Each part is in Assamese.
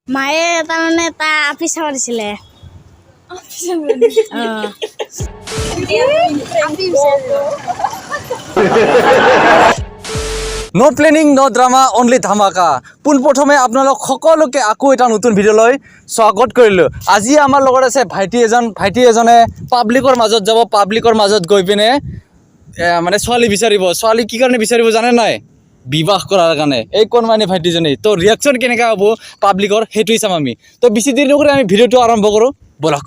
মায়ে তাৰমানে তাৰ আপিচ চাব দিছিলে। নো প্লেনিং নো ড্ৰামা অনলি ধামাকা। পোনপ্ৰথমে আপোনালোক সকলোকে আকৌ এটা নতুন ভিডিঅ'লৈ স্বাগত কৰিলোঁ। আজি আমাৰ লগত আছে ভাইটি এজনে পাব্লিকৰ মাজত যাব, পাব্লিকৰ মাজত গৈ পিনে মানে ছোৱালী বিচাৰিব। ছোৱালী কি কাৰণে বিচাৰিব জানে নাই? বিবাহ কৰাৰ কাৰণে। এই কণমানি ভাইটিজনী তো ৰিয়েকশ্যন কেনেকুৱা হ'ব পাব্লিকৰ সেইটোৱে চাম আমি। তো বেছি দেৰি নকৰি আমি ভিডিঅ'টো আৰম্ভ কৰোঁ, বলক।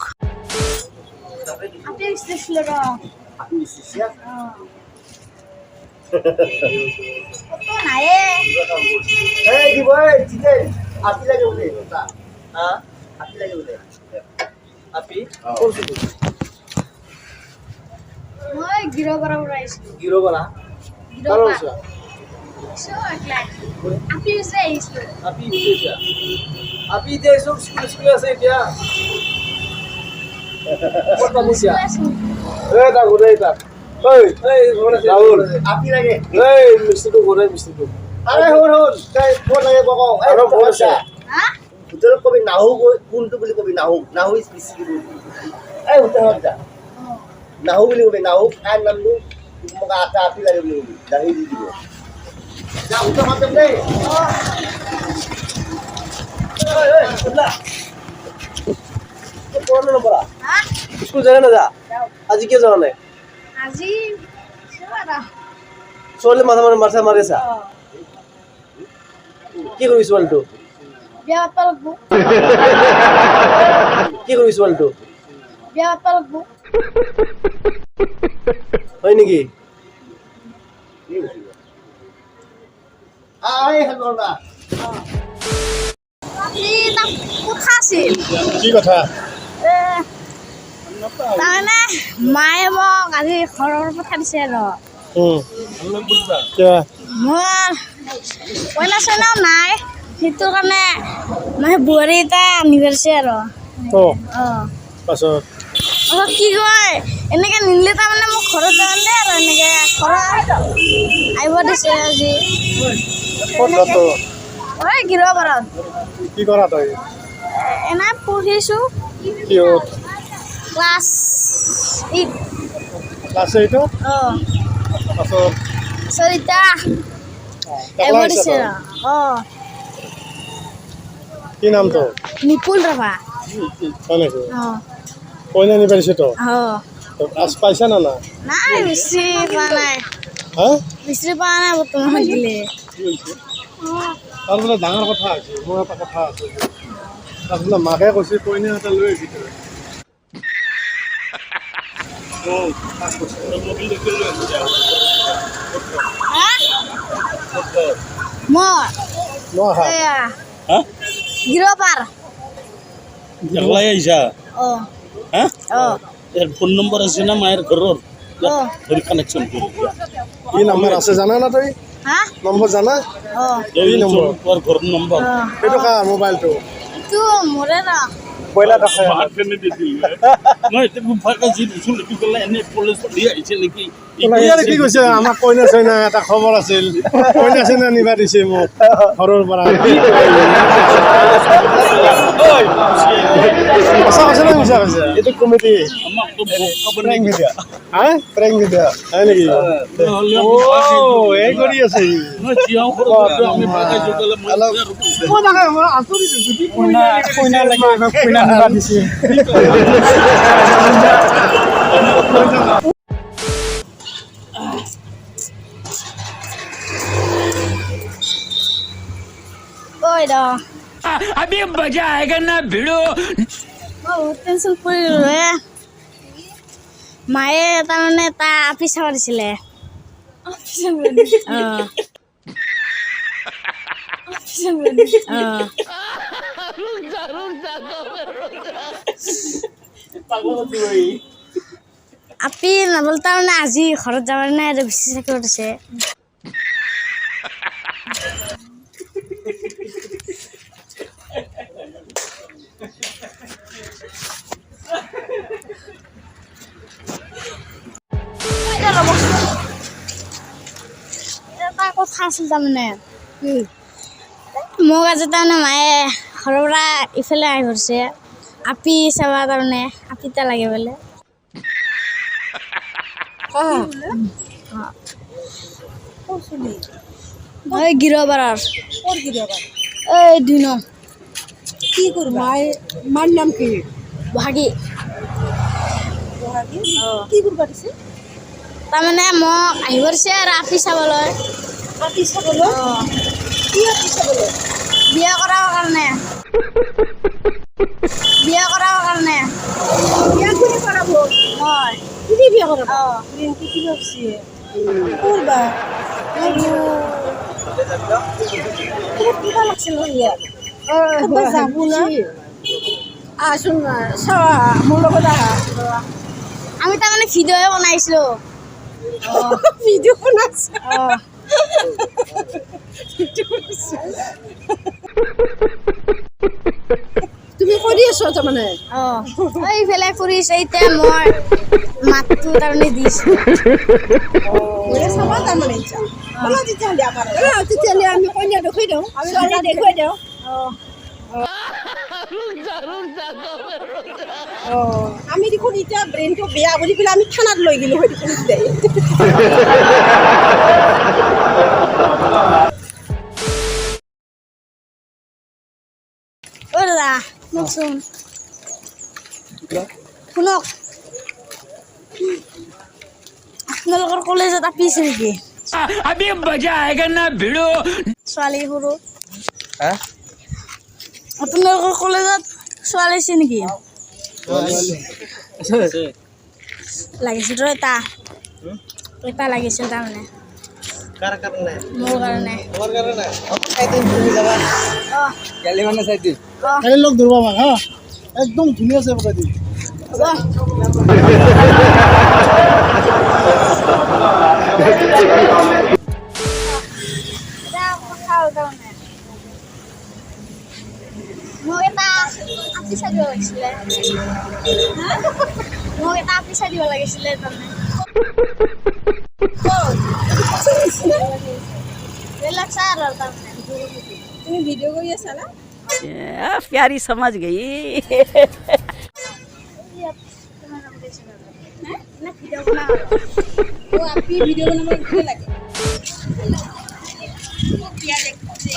মই গিৰপাৰা পৰা আহিছিলোঁ। গিৰপাৰা আপি বিচাৰি আহিছিলোঁ। আপি এতিয়া চব স্কুল আছে এতিয়া ক'ত পাবছা এই তা ঘুরে তা এই রাহুল আপি লাগে এই মিষ্টিটো ঘুরে মিষ্টিটো আরে হন তাই ফোন লাগে বকো আরে বলছা হ্যাঁ উত্তর কবি নাহু কোনটো বুলি কবি নাহু মিষ্টি বুলি এই উত্তর হতা নাহু বুলি কবি নাহু কার নামটো মোক আটা আপি লাগে বুলি কবি দাহি দি দিব যা উত্তর হতে দে এই শুনলা কোন নম্বর হ্যাঁ স্কুল যায় না যা আজি কে যাওয়া নাই আজি সেবাৰা ছোৱালী মাথা মাৰিছা কি কৰিছ ছোৱালীটো বিয়া পাতবা লাগব কি কৰিছ ছোৱালীটো বিয়া পাতবা লাগব হয় নেকি আই হলনা ই তাক কথা আছিল কি কথা তাৰমানে মায়ে মোক আজি ঘৰৰ পঠাই দিছে আৰু মোৰ পইলা চইলাও নাই সেইটো কাৰণে মানে বোৱাৰী এটা আনি পাৰিছে আৰু পাছত কি কয় এনেকৈ নিলে তাৰমানে মোক ঘৰত যাম দে আৰু এনেকৈ ঘৰত আহিব দিছে আজি ঐ গিৰপাৰত কি কৰা তই এনে পঢ়িছোঁ কি ক্লাছ 8 ক্লাছ এইটো পাছত চৰিতা আহিব দিছে আৰু কি নাম তোৰ নিপুল ৰাভা হয় নেকি অঁ কইনা নি পাৰিছে তো অঁ আজ পাইছা না না নাই বিচাৰি পোৱা নাই হা বিচাৰি পোৱা নাই বৰ্তমান দিলে তাৰ বোলে ডাঙৰ কথা আছে মোৰ এটা কথা আছে তাৰপিছত মাকে কৈছে কইনা এটা লৈ আহিছে মই এয়া গিৰপাৰ একলাই আহিছা অঁ হা অঁ ইয়াৰ ফোন নম্বৰ আছে না মায়েৰ ঘৰৰ অঁ হেৰি কানেকশ্যন কৰি কি নম্বৰ আছে জানা না তই হা নম্বৰ জানা অঁ এই নম্বৰ? তোৰ ঘৰৰ নম্বৰ অঁ সেইটো কা মোবাইলটো এইটো মোৰে ৰ কইনা দেখা মাত কেনে দি দিল মই এতিয়া মুফাকে যি উচুল লিখি গ'লে এনে কলেজ পঢ়ি আহিছে নেকি কি কৈছে আমাক কইনা চইনা এটা খবৰ আছিল কইনা চইনা নিবা দিছে মোক ঘৰৰ পৰা সঁচা কৈছে না মিছা কৈছে এইটো কমিটি আমাক তো প্ৰেং ভিডিঅ' হা প্ৰেং ভিডিঅ' হয় নেকি এই কৰি আছে মই জিয়াও আমি ভাগাই যোগলে মই কইনা লাগে কইনা নিবা দিছে ঐ ৰ अभी मजा आएगा ना भिड़ो মই বহুত টেনশ্যন পৰিলোঁ মায়ে তাৰমানে তাৰ আপিচ চাব দিছিলে আপি নগ'ল তাৰমানে আজি ঘৰত যাবৰ নাই আৰু বেছি চাকিব দিছে এটা কথা আছিল তাৰমানে মোক আজি তাৰমানে মায়ে ঘৰৰ পৰা ইফালে আহি পৰিছে আপি চাবা তাৰমানে আপিটা লাগে বোলে এই গিৰবাৰৰ এই 2 নং কি কৰবা মাৰ নাম কি ভাগি কি কৰবা দিছে তাৰমানে মোক আহি পৰিছে আৰু আপি চাবলৈ আপি চাবলৈ কি আপি চাবলৈ বিয়া কৰাৰ কাৰণে বিয়া কোনে কৰাব মই তুমি বিয়া কৰাবা ৰিঙ্কি কি ভাবছি কৰবা কিবা লাগছিল ইয়া যাবো না আসুন না চাৱা মোৰ লগত আহা আমি তাৰমানে ভিডিঅ'য়ে বনাইছিলোঁ ভিডিঅ' বনাইছে তুমি কৰি আছো তাৰমানে এইফালে ফুৰিছে এতিয়া মই মাতটো তাৰমানে দিছোঁ চাবা তাৰমানে ইচ্ছা ব'লা তেতিয়াহ'লে আমাৰ তেতিয়াহ'লে আমি কইনা দেখুৱাই দিওঁ ছোৱালী দেখুৱাই দিওঁ আমি দেখোন এতিয়া ব্ৰেইনটো বেয়া বুলি পেলাই আমি থানাত লৈ গ'লো হয় দেখোন অ' দাদা শুনকচোন শুনক আপোনালোকৰ কলেজত আপিছে নেকি ছোৱালী সৰু হা আপোনালোকৰ কলেজত ছোৱালী আছে নেকি লাগিছিল এটা লাগিছিল তাৰমানে মোৰ কাৰণে অঁ কালি মানে চাই দিম অঁ কালি লগ ধৰিবা আমাক হা একদম ধুনীয়া চাই পকাই দিম মোক এটা আপি চাই দিব লাগিছিলে মোক এটা আপি চাই দিব লাগিছিলে তাৰমানে বেলেগ চাই আৰু তাৰমানে তুমি ভিডিঅ' কৰি আছা না प्यारी समझ गई আপি ভিডিঅ' বনাব ভাল লাগে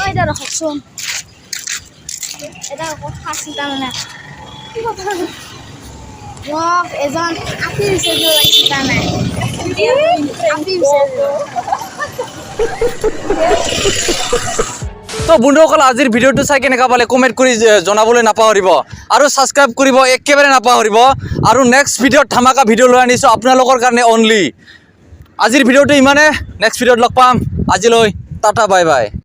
এতিয়া ৰখকচোন এটা কথা আছিল তাৰমানে কি কথা মোক এজন আপি বিচাৰি দিব লাগিছিল তাৰমানে আপি বিচাৰি তো বন্ধুসকল আজিৰ ভিডিঅ'টো চাই কেনেকুৱা পালে কমেণ্ট কৰি জনাবলৈ নাপাহৰিব আৰু ছাবস্ক্ৰাইব কৰিব একেবাৰে নাপাহৰিব আৰু নেক্সট ভিডিঅ'ত ধামাকা ভিডিঅ' লৈ আনিছোঁ আপোনালোকৰ কাৰণে অনলি আজিৰ ভিডিঅ'টো ইমানে নেক্সট ভিডিঅ'ত লগ পাম আজিলৈ টাটা বাই বাই